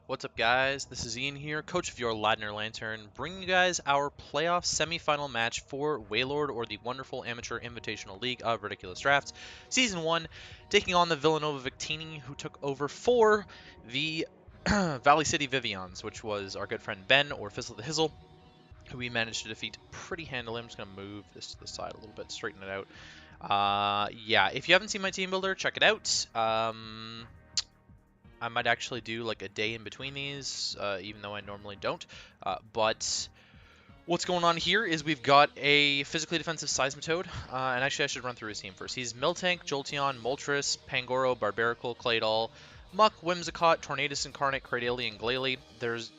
What's up, guys? This is Ian here, coach of your Ladner Lanturn, bringing you guys our playoff semifinal match for W.A.I.L.O.R.D, or the Wonderful Amateur Invitational League of Ridiculous Drafts, Season 1, taking on the Villanova Victini, who took over for the Valley City Vivians, which was our good friend Ben, or Fizzle the Hizzle, who we managed to defeat pretty handily. I'm just going to move this to the side a little bit, straighten it out. Yeah, if you haven't seen my team builder, check it out. I might actually do like a day in between these, even though I normally don't. But what's going on here is we've got a physically defensive Seismitoad, and actually I should run through his team first. He's Miltank, Jolteon, Moltres, Pangoro, Barbaracle, Claydol, Muck, Whimsicott, Tornadus-Incarnate, Cradily, and Glalie. There's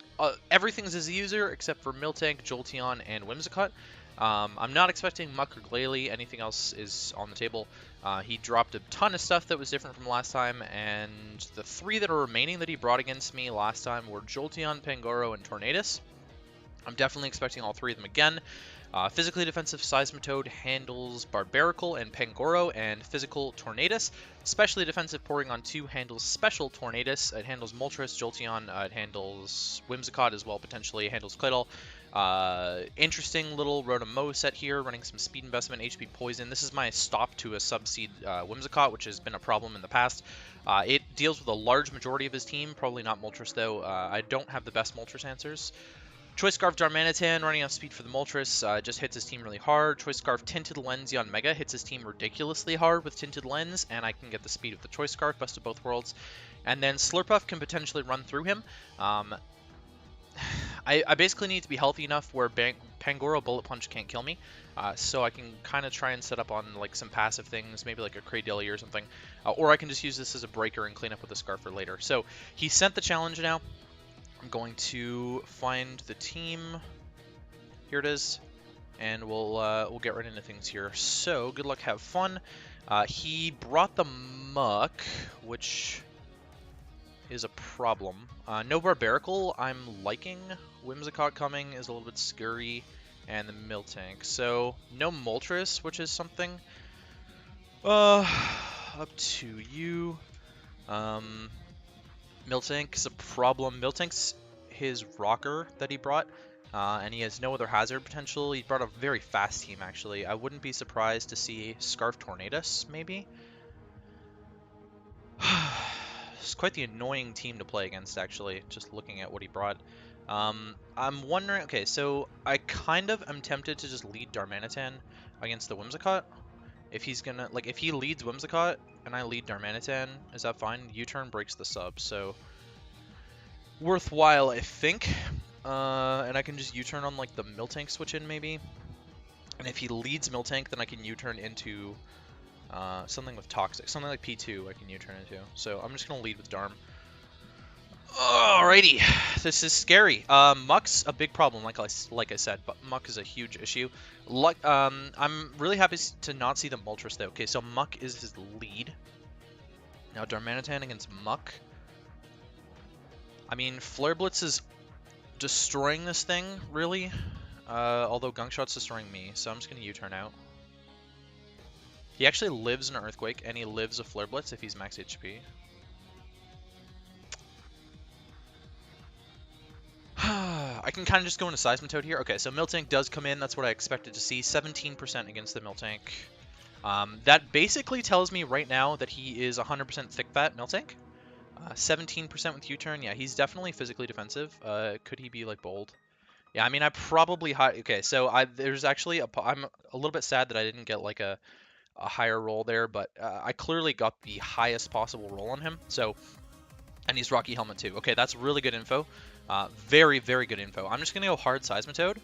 everything's as a user except for Miltank, Jolteon, and Whimsicott. I'm not expecting Muck or Glalie. Anything else is on the table. He dropped a ton of stuff that was different from last time, and the three that are remaining that he brought against me last time were Jolteon, Pangoro, and Tornadus. I'm definitely expecting all three of them again. Physically defensive Seismitoad handles Barbaracle and Pangoro, and physical Tornadus. Specially defensive Porygon 2 handles special Tornadus. It handles Moltres, Jolteon, it handles Whimsicott as well, potentially. It handles Claydol. Interesting little Rotom-Mow set here, running some speed investment, HP poison. This is my stop to a sub-seed Whimsicott, which has been a problem in the past. It deals with a large majority of his team, probably not Moltres though. I don't have the best Moltres answers. Choice Scarf Darmanitan, running off speed for the Moltres, just hits his team really hard. Choice Scarf Tinted Lens Yon Mega hits his team ridiculously hard with Tinted Lens, and I can get the speed of the Choice Scarf, best of both worlds. And then Slurpuff can potentially run through him. I basically need to be healthy enough where Pangoro Bullet Punch can't kill me, so I can kind of try and set up on like some passive things, maybe like a Cradily or something, or I can just use this as a breaker and clean up with a Scarf for later. So he sent the challenge now. I'm going to find the team. Here it is, and we'll get right into things here. So good luck, have fun. He brought the Muck, which is a problem. No Barbaracle, I'm liking. Whimsicott coming is a little bit scary, and the Miltank. So no Moltres, which is something. Up to you. Miltank is a problem. Miltank's his rocker that he brought, and he has no other hazard potential. He brought a very fast team, actually. I wouldn't be surprised to see Scarf Tornadus, maybe. It's quite the annoying team to play against, actually, just looking at what he brought. I'm wondering, okay, so I kind of am tempted to just lead Darmanitan against the Whimsicott. If he's gonna, like, if he leads Whimsicott and I lead Darmanitan, is that fine? U-turn breaks the sub, so worthwhile, I think. And I can just U-turn on, like, the Miltank switch in, maybe. And if he leads Miltank, then I can U-turn into something with Toxic. Something like P2 I can U-turn into. So I'm just going to lead with Darm. Alrighty, this is scary. Muck's a big problem, like I said, but Muck is a huge issue. I'm really happy to not see the Moltres though. Okay, so Muck is his lead. Now Darmanitan against Muck. I mean, Flare Blitz is destroying this thing, really. Although Gunk Shot's destroying me, so I'm just going to U-turn out. He actually lives an Earthquake, and he lives a Flare Blitz if he's max HP. I can kind of just go into Seismitoad here. Okay, so Miltank does come in. That's what I expected to see. 17% against the Miltank. That basically tells me right now that he is 100% thick fat Miltank. 17% with U-turn. Yeah, he's definitely physically defensive. Could he be like bold? Yeah, I mean, I probably okay, so there's actually I'm a little bit sad that I didn't get like a higher roll there, but I clearly got the highest possible roll on him. So, and he's Rocky Helmet too. Okay, that's really good info. Very, very good info. I'm just going to go hard Seismitoad.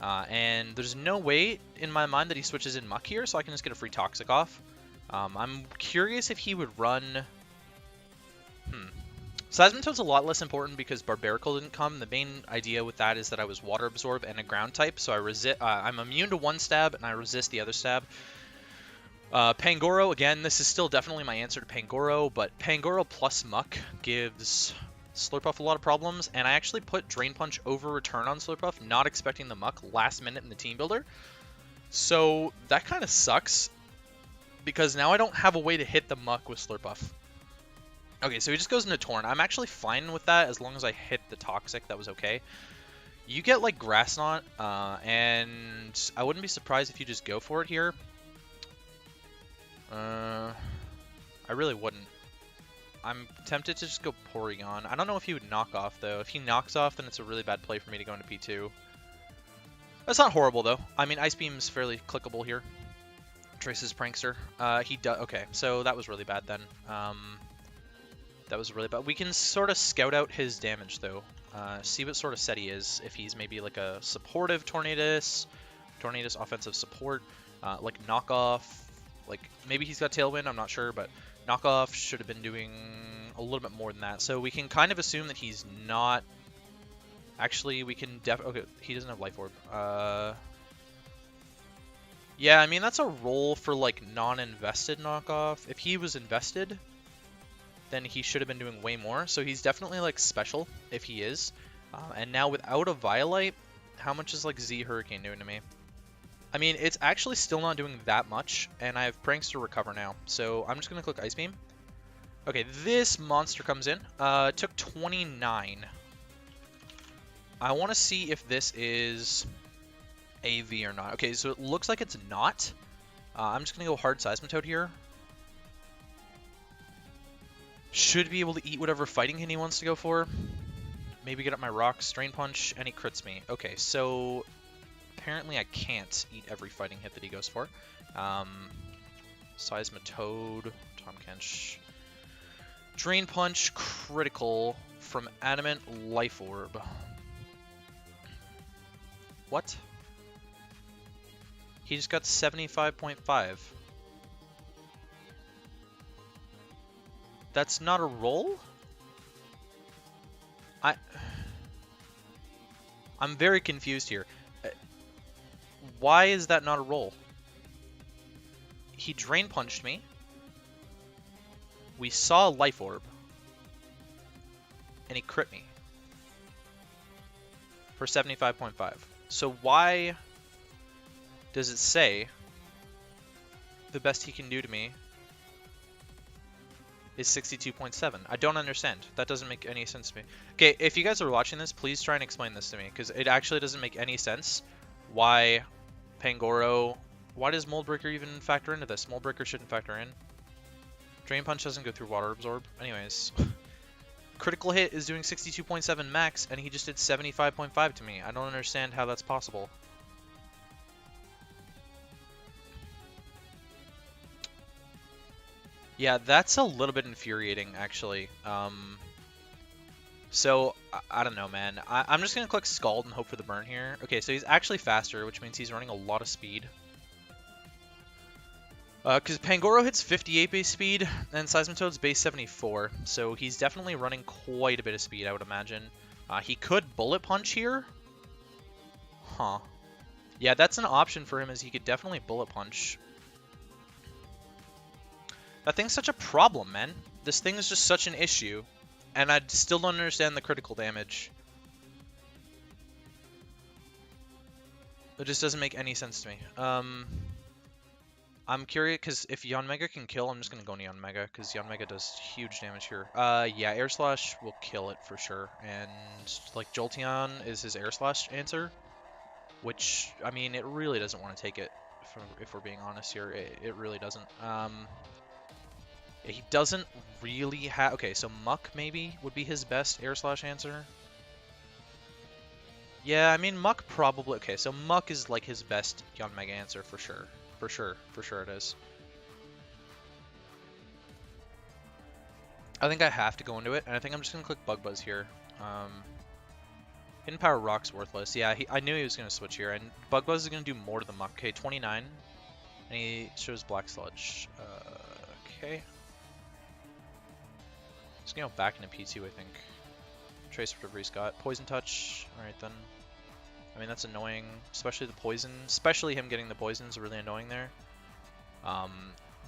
And there's no way in my mind that he switches in Muck here, so I can just get a free Toxic off. I'm curious if he would run... Seismitoad's a lot less important because Barbaracle didn't come. The main idea with that is that I was Water Absorb and a Ground type, so I'm immune to one stab, and I resist the other stab. Pangoro, again, this is still definitely my answer to Pangoro, but Pangoro plus Muck gives Slurpuff a lot of problems, and I actually put Drain Punch over Return on Slurpuff, not expecting the Muck last minute in the team builder. So that kind of sucks, because now I don't have a way to hit the Muck with Slurpuff. Okay, so he just goes into Torn. I'm actually fine with that as long as I hit the Toxic. That was okay. You get, like, Grass Knot, and I wouldn't be surprised if you just go for it here. I really wouldn't. I'm tempted to just go Porygon. I don't know if he would knock off, though. If he knocks off, then it's a really bad play for me to go into P2. That's not horrible, though. I mean, Ice Beam is fairly clickable here. Traces Prankster. He does. Okay, so that was really bad then. That was really bad. We can sort of scout out his damage, though. See what sort of set he is. If he's maybe like a supportive Tornadus offensive support, like knockoff, like maybe he's got Tailwind, I'm not sure, but knockoff should have been doing a little bit more than that. So we can kind of assume that he's not. Actually, we can okay, he doesn't have Life Orb. Yeah, I mean that's a roll for like non-invested knockoff. If he was invested, then he should have been doing way more. So he's definitely like special if he is. And now without a Violite, how much is like Z Hurricane doing to me? I mean, it's actually still not doing that much, and I have Prankster Recover now. So I'm just going to click Ice Beam. Okay, this monster comes in. It took 29. I want to see if this is AV or not. Okay, so it looks like it's not. I'm just going to go hard Seismitoad here. Should be able to eat whatever fighting hit he wants to go for. Maybe get up my rocks, Drain Punch, and he crits me. Okay, so apparently I can't eat every fighting hit that he goes for. Seismitoad, Tom Kench. Drain Punch, critical from Adamant Life Orb. What? He just got 75.5. That's not a roll? I'm very confused here. Why is that not a roll? He Drain Punched me. We saw a Life Orb. And he crit me. For 75.5. So why does it say the best he can do to me is 62.7. I don't understand. That doesn't make any sense to me. Okay, if you guys are watching this, please try and explain this to me, because it actually doesn't make any sense. Why Pangoro... Why does Mold Breaker even factor into this? Mold Breaker shouldn't factor in. Drain Punch doesn't go through Water Absorb. Anyways. Critical Hit is doing 62.7 max, and he just did 75.5 to me. I don't understand how that's possible. Yeah, that's a little bit infuriating, actually. So, I don't know, man. I'm just going to click Scald and hope for the burn here. Okay, so he's actually faster, which means he's running a lot of speed. Because Pangoro hits 58 base speed, and Seismitoad's base 74. So he's definitely running quite a bit of speed, I would imagine. He could Bullet Punch here. Huh. Yeah, that's an option for him, as he could definitely Bullet Punch. That thing's such a problem, man. This thing is just such an issue. And I still don't understand the critical damage. It just doesn't make any sense to me. I'm curious, because if Yanmega can kill, I'm just going to go Yanmega, because Yanmega does huge damage here. Yeah, Air Slash will kill it for sure. And, like, Jolteon is his Air Slash answer. Which, I mean, it really doesn't want to take it, if we're being honest here. It really doesn't. He doesn't really have... Okay, so Muck, maybe, would be his best Air Slash answer. Yeah, I mean, Muck probably... Okay, so Muck is, like, his best Yanmega answer, for sure. For sure it is. I think I have to go into it, and I think I'm just going to click Bug Buzz here. Hidden Power Rock's worthless. Yeah, I knew he was going to switch here, and Bug Buzz is going to do more to the Muck. Okay, 29. And he shows Black Sludge. Okay. Just going to go back into P2, I think. Trace whatever he's got. Poison Touch. Alright then. I mean, that's annoying. Especially the poison. Especially him getting the poison is really annoying there.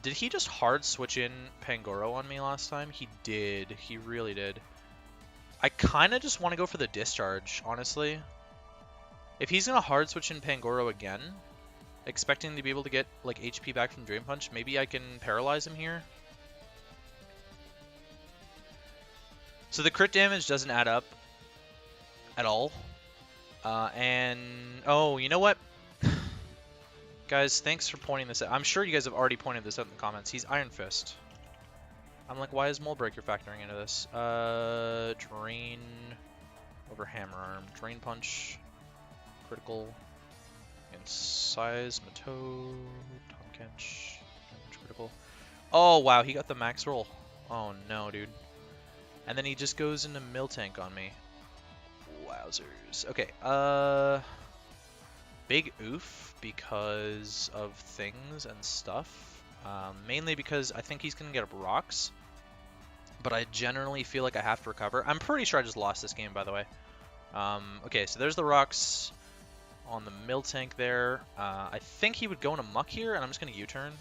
Did he just hard switch in Pangoro on me last time? He did. He really did. I kind of just want to go for the Discharge, honestly. If he's going to hard switch in Pangoro again, expecting to be able to get like HP back from Drain Punch, maybe I can paralyze him here. So the crit damage doesn't add up at all. And oh, you know what? Guys, thanks for pointing this out. I'm sure you guys have already pointed this out in the comments. He's Iron Fist. I'm like, why is Mold Breaker factoring into this? Drain over Hammer Arm. Drain Punch. Critical. And Seismitoad. Tom Kench. Damage critical. Oh, wow, he got the max roll. Oh, no, dude. And then he just goes into Miltank on me. Wowzers. Okay, big oof because of things and stuff. Mainly because I think he's going to get up rocks. But I generally feel like I have to recover. I'm pretty sure I just lost this game, by the way. Okay, so there's the rocks on the Miltank there. I think he would go into Muck here, and I'm just going to U-turn.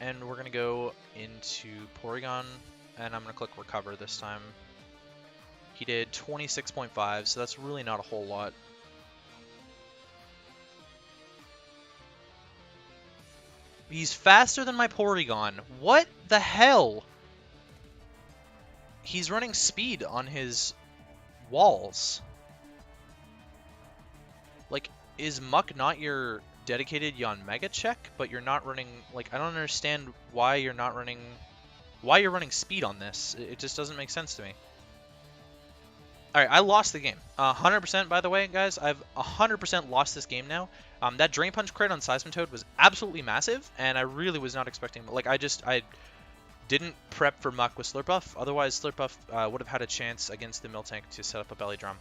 And we're going to go into Porygon, and I'm going to click recover this time. He did 26.5, so that's really not a whole lot. He's faster than my Porygon. What the hell? He's running speed on his walls. Like, is Muck not your dedicated Yanmega check, but you're not running, like, I don't understand why you're not running, why you're running speed on this. It just doesn't make sense to me. Alright, I lost the game. 100%, by the way, guys. I've 100% lost this game now. That Drain Punch crit on Seismitoad was absolutely massive, and I really was not expecting... Like, I didn't prep for Muck with Slurpuff. Otherwise, Slurpuff would have had a chance against the Miltank to set up a Belly Drum.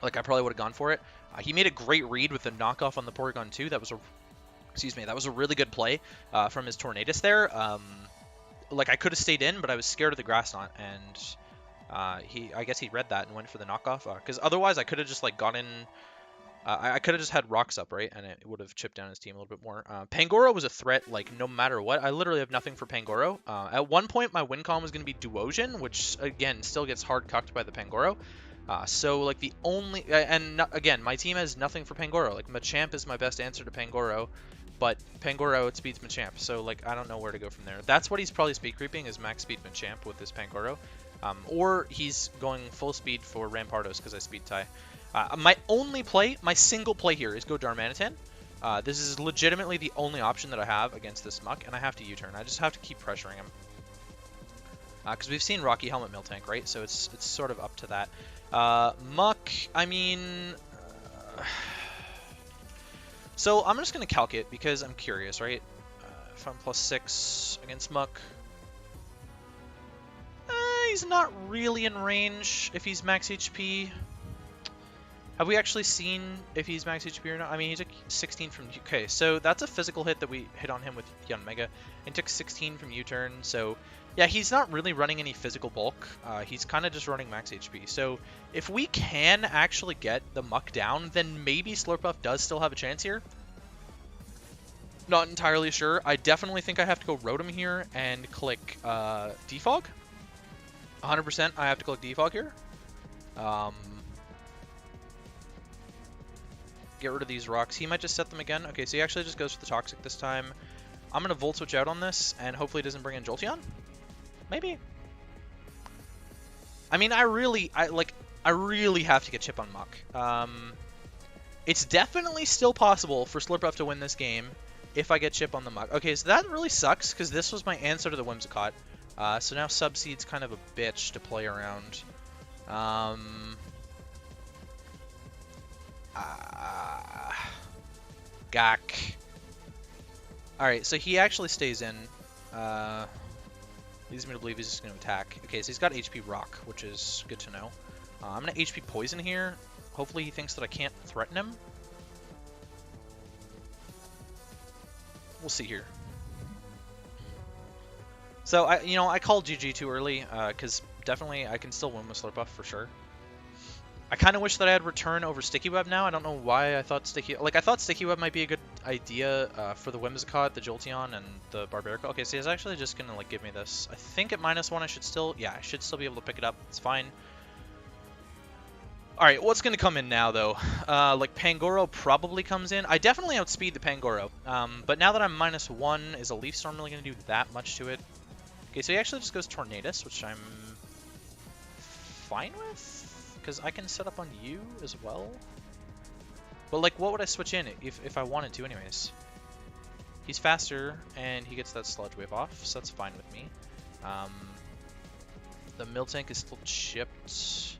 Like, I probably would have gone for it. He made a great read with the knockoff on the Porygon, too. That was a... Excuse me, that was a really good play from his Tornadus there. Like, I could have stayed in, but I was scared of the Grass Knot, and... I guess he read that and went for the knockoff. Because otherwise, I could have just like gotten. I could have just had rocks up, right, and it would have chipped down his team a little bit more. Pangoro was a threat, like no matter what. I literally have nothing for Pangoro. At one point, my win column was going to be Duosion, which again still gets hard cucked by the Pangoro. So like the only again, my team has nothing for Pangoro. Like Machamp is my best answer to Pangoro. But Pangoro outspeeds Machamp, so like I don't know where to go from there. That's what he's probably speed creeping, is max speed Machamp with this Pangoro. Or he's going full speed for Rampardos because I speed tie. My only play, my single play here is go Darmanitan. This is legitimately the only option that I have against this Muck, and I have to U-turn. I just have to keep pressuring him. Because we've seen Rocky Helmet Miltank, right? So it's sort of up to that. Muck, I mean... So I'm just going to calc it because I'm curious, right? If I'm +6 against Muck... he's not really in range if he's max HP. Have we actually seen if he's max HP or not? I mean, he took 16 from... Okay, so that's a physical hit that we hit on him with Yanmega. And took 16 from U-turn, so... Yeah, he's not really running any physical bulk. He's kind of just running max HP. So if we can actually get the Muck down, then maybe Slurpuff does still have a chance here. Not entirely sure. I definitely think I have to go Rotom here and click Defog. 100% I have to click Defog here. Get rid of these rocks. He might just set them again. Okay, so he actually just goes for the Toxic this time. I'm going to Volt Switch out on this, and hopefully it doesn't bring in Jolteon. Maybe. I mean, I really have to get Chip on Muck. It's definitely still possible for Slurpuff to win this game if I get Chip on the Muck. Okay, so that really sucks, because this was my answer to the Whimsicott. So now Subseed's kind of a bitch to play around. Gak. Alright, so he actually stays in. Leads me to believe he's just going to attack. Okay, so he's got HP Rock, which is good to know. I'm going to HP Poison here. Hopefully he thinks that I can't threaten him. We'll see here. So, I called GG too early, because definitely I can still win with Slurpuff for sure. I kind of wish that I had Return over Sticky Web now. I don't know why I thought Sticky... Like, I thought Sticky Web might be a good idea for the Whimsicott, the Jolteon, and the Barbarica. Okay, so he's actually just going to, like, give me this. I think at -1 I should still... Yeah, I should still be able to pick it up. It's fine. Alright, what's going to come in now, though? Like, Pangoro probably comes in. I definitely outspeed the Pangoro. But now that I'm -1, is a Leaf Storm really going to do that much to it? Okay, so he actually just goes Tornadus, which I'm fine with, because I can set up on you as well. But like, what would I switch in if I wanted to anyways? He's faster, and he gets that Sludge Wave off, so that's fine with me. The Miltank is still chipped.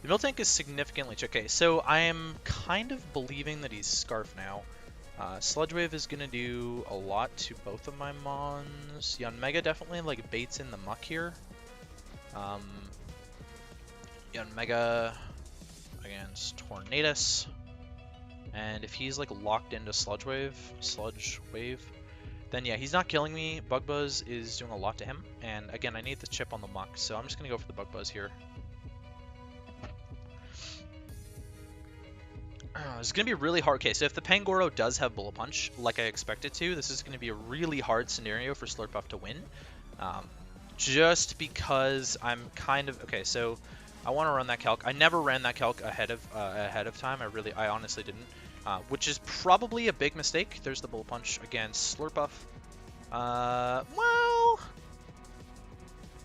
The Miltank is significantly chipped. Okay, so I am kind of believing that he's Scarf now. Sludge Wave is going to do a lot to both of my Mons. Yanmega definitely like baits in the muck here. Yanmega against Tornadus. And if he's like locked into Sludge Wave, then yeah, he's not killing me. Bug Buzz is doing a lot to him. And again, I need the chip on the muck, so I'm just going to go for the Bug Buzz here. It's going to be really hard. Okay, so if the Pangoro does have Bullet Punch, like I expect it to, this is going to be a really hard scenario for Slurpuff to win. Just because I'm kind of... Okay, so I want to run that calc. I never ran that calc ahead of time. I honestly didn't. Which is probably a big mistake. There's the Bullet Punch against Slurpuff.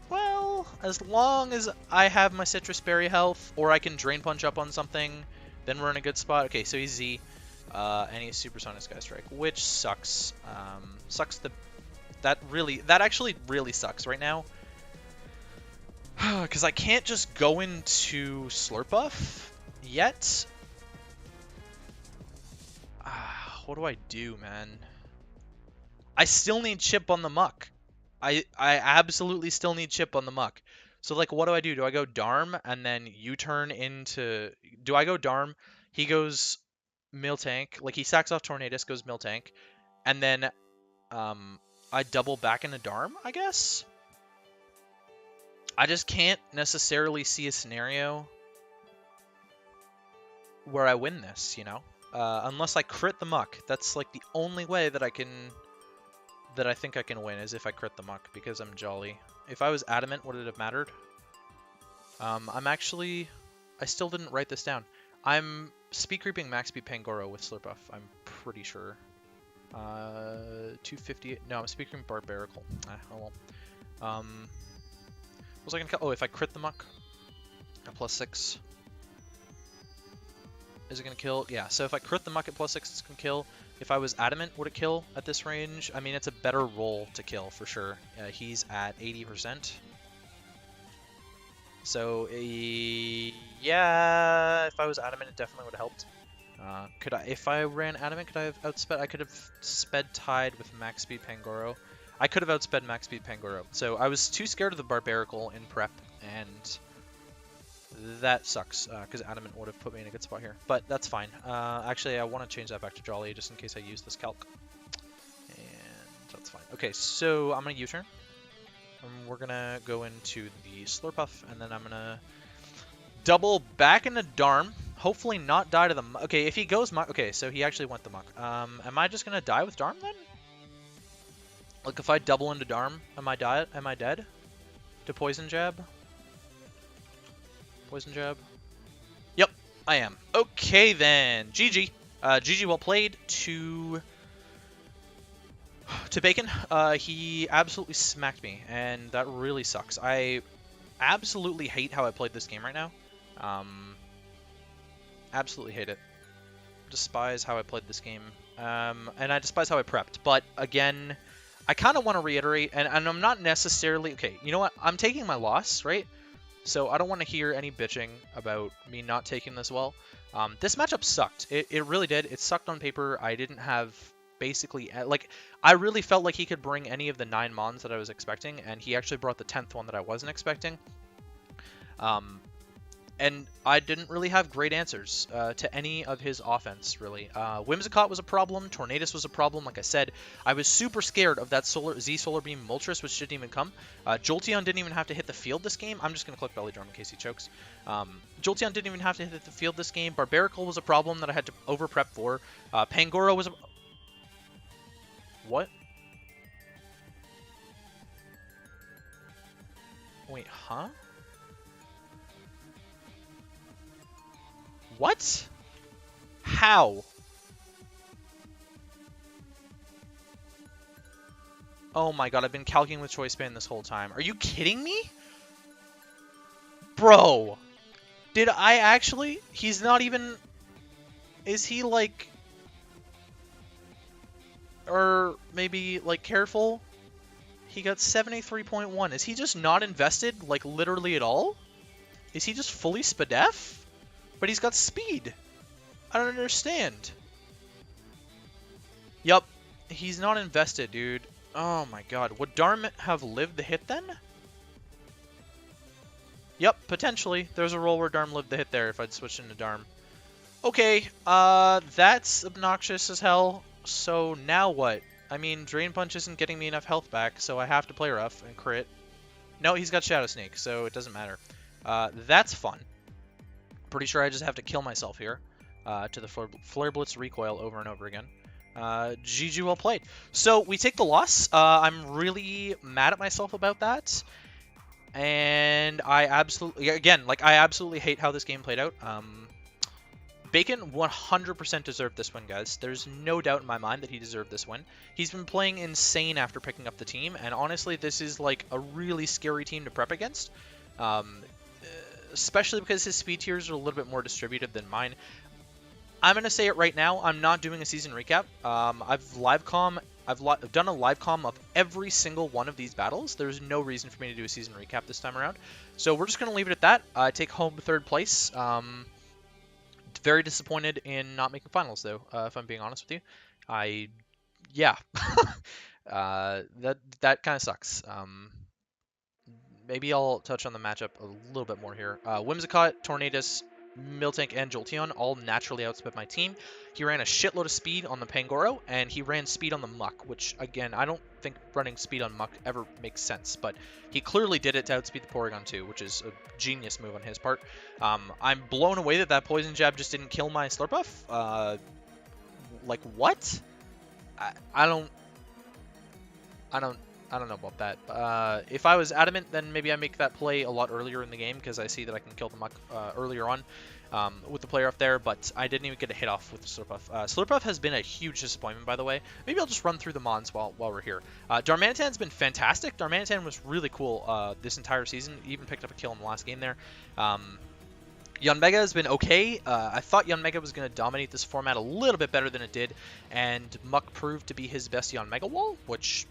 Well, as long as I have my Citrus Berry health, or I can Drain Punch up on something, then we're in a good spot. Okay, so he's Z, and he's Supersonic Sky Strike, which sucks. That actually really sucks right now. Because I can't just go into Slurpuff yet. What do I do, man? I still need chip on the muck. I absolutely still need chip on the muck. So, like, what do I do? Do I go Darm and then U-turn into... Do I go Darm? He goes Miltank. Like, he sacks off Tornadus, goes Miltank. And then I double back into Darm, I guess? I just can't necessarily see a scenario where I win this, you know? Unless I crit the muck. That's, like, the only way that I think I can win is if I crit the muck, because I'm jolly. If I was adamant, would it have mattered? I still didn't write this down. I'm speed creeping max speed Pangoro with Slurpuff, I'm pretty sure. 258, no, I'm speed creeping Barbaracle. Oh well. Was I gonna kill? Oh, if I crit the muck, at +6. Is it gonna kill? Yeah, so if I crit the muck at +6, it's gonna kill. If I was adamant, would it kill at this range? I mean, it's a better roll to kill, for sure. He's at 80%. So, yeah, if I was adamant, it definitely would have helped. If I ran adamant, could I have outsped? I could have sped tied with max speed Pangoro. I could have outsped max speed Pangoro. So I was too scared of the Barbaracle in prep, and that sucks, because adamant would have put me in a good spot here. But that's fine. Actually, I want to change that back to Jolly, just in case I use this calc. And that's fine. Okay, so I'm going to U-turn. We're going to go into the Slurpuff, and then I'm going to double back into Darm. Hopefully not die to the... Okay, if he goes Muck... Okay, so he actually went the Muck. Am I just going to die with Darm, then? Like, if I double into Darm, am I dead? To Poison Jab? Poison Jab? Yep, I am. Okay, then. GG. GG well played to Bacon. He absolutely smacked me, and that really sucks. I absolutely hate how I played this game right now. Absolutely hate it. Despise how I played this game. And I despise how I prepped. But, again, I kind of want to reiterate, and I'm not necessarily... Okay, you know what? I'm taking my loss, right? So I don't want to hear any bitching about me not taking this well. This matchup sucked. It really did. It sucked on paper. I didn't have basically... Like, I really felt like he could bring any of the 9 Mons that I was expecting, and he actually brought the 10th one that I wasn't expecting. And I didn't really have great answers to any of his offense, really. Whimsicott was a problem. Tornadus was a problem, like I said. I was super scared of that Z Solar Beam Moltres, which didn't even come. Jolteon didn't even have to hit the field this game. I'm just going to click Belly Drum in case he chokes. Jolteon didn't even have to hit the field this game. Barbaracle was a problem that I had to over-prep for. Pangoro was a... What? Wait, huh? What? How? Oh my god, I've been calculating with Choice Band this whole time. Are you kidding me? Bro! Did I actually? He's not even... Is he, like... Or maybe, like, careful? He got 73.1. Is he just not invested, like, literally at all? Is he just fully Spadef? But he's got speed. I don't understand. Yup. He's not invested, dude. Oh my god. Would Darm have lived the hit then? Yep, potentially. There's a role where Darm lived the hit there if I'd switched into Darm. Okay, that's obnoxious as hell. So now what? I mean, Drain Punch isn't getting me enough health back, so I have to play rough and crit. No, he's got Shadow Sneak, so it doesn't matter. That's fun. Pretty sure I just have to kill myself here to the Flare Blitz recoil over and over again. GG, well played. So we take the loss. I'm really mad at myself about that. And I absolutely, again, like, I absolutely hate how this game played out. Bacon 100% deserved this win, guys. There's no doubt in my mind that he deserved this win. He's been playing insane after picking up the team, and honestly, this is, like, a really scary team to prep against. Especially because his speed tiers are a little bit more distributed than mine. I'm going to say it right now, I'm not doing a season recap. I've done a live comm of every single one of these battles. There's no reason for me to do a season recap this time around. So we're just going to leave it at that. I take home 3rd place. Very disappointed in not making finals, though, if I'm being honest with you. Yeah. That kind of sucks. Maybe I'll touch on the matchup a little bit more here. Whimsicott, Tornadus, Miltank, and Jolteon all naturally outsped my team. He ran a shitload of speed on the Pangoro, and he ran speed on the Muck, which, again, I don't think running speed on Muck ever makes sense, but he clearly did it to outspeed the Porygon too, which is a genius move on his part. I'm blown away that Poison Jab just didn't kill my Slurpuff. Like, what? I don't know about that. If I was adamant, then maybe I make that play a lot earlier in the game because I see that I can kill the Muck earlier on with the player up there, but I didn't even get a hit off with the Slurpuff. Slurpuff has been a huge disappointment, by the way. Maybe I'll just run through the Mons while we're here. Darmanitan's been fantastic. Darmanitan was really cool this entire season. Even picked up a kill in the last game there. Yanmega has been okay. I thought Yanmega was going to dominate this format a little bit better than it did, and Muck proved to be his best Yanmega wall, which...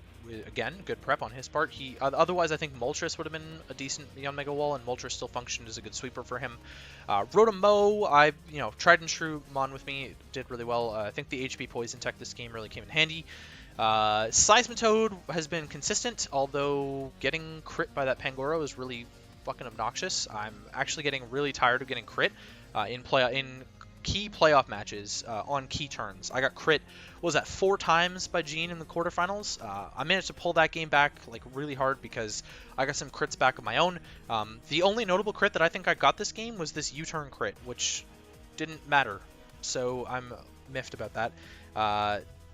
Again, good prep on his part. Otherwise, I think Moltres would have been a decent Yanmega wall, and Moltres still functioned as a good sweeper for him. Rotom-Mow, tried and true Mon with me, did really well. I think the HP Poison Tech this game really came in handy. Seismitoad has been consistent, although getting crit by that Pangoro is really fucking obnoxious. I'm actually getting really tired of getting crit in key playoff matches on key turns. I got crit, what was that, 4 times by Gene in the quarterfinals. I managed to pull that game back like really hard because I got some crits back of my own. The only notable crit that I think I got this game was this U-turn crit, which didn't matter, so I'm miffed about that.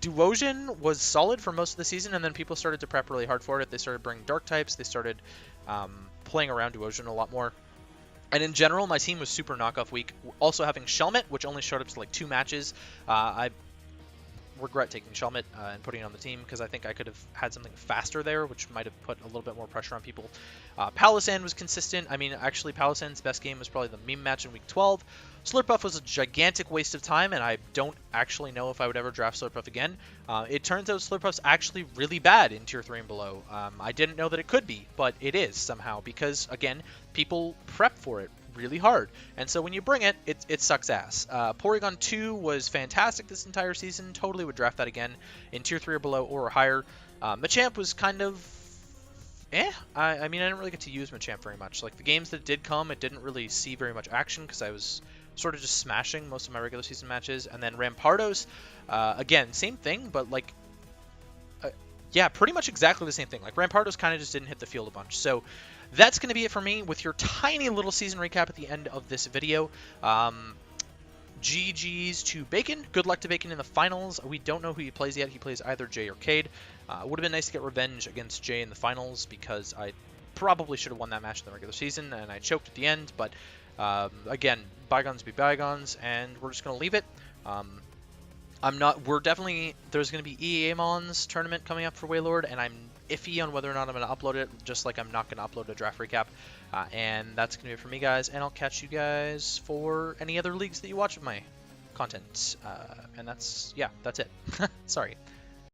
Duosion was solid for most of the season, and then people started to prep really hard for it. They started bringing dark types, they started playing around Duosion a lot more. And in general, my team was super knockoff weak. Also having Shelmet, which only showed up to like 2 matches. I regret taking Shelmet and putting it on the team because I think I could have had something faster there, which might have put a little bit more pressure on people. Palossand was consistent. I mean, actually, Palosand's best game was probably the meme match in week 12. Slurpuff was a gigantic waste of time, and I don't actually know if I would ever draft Slurpuff again. It turns out Slurpuff's actually really bad in Tier 3 and below. I didn't know that it could be, but it is somehow because, again, people prep for it really hard. And so when you bring it, it sucks ass. Porygon 2 was fantastic this entire season. Totally would draft that again in Tier 3 or below or higher. Machamp was kind of... I mean, I didn't really get to use Machamp very much. Like, the games that did come, it didn't really see very much action because I was sort of just smashing most of my regular season matches. And then Rampardos, again, same thing, but like... yeah, pretty much exactly the same thing. Like, Rampardos kind of just didn't hit the field a bunch. So that's going to be it for me with your tiny little season recap at the end of this video. GG's to Bacon. Good luck to Bacon in the finals. We don't know who he plays yet. He plays either Jay or Cade. Would have been nice to get revenge against Jay in the finals because I probably should have won that match in the regular season and I choked at the end. But again, bygones be bygones, and we're just going to leave it. There's going to be EAMON's tournament coming up for W.A.I.L.O.R.D, and I'm iffy on whether or not I'm going to upload it, just like I'm not going to upload a draft recap. And that's going to be it for me, guys, and I'll catch you guys for any other leagues that you watch of my content. And that's it. Sorry.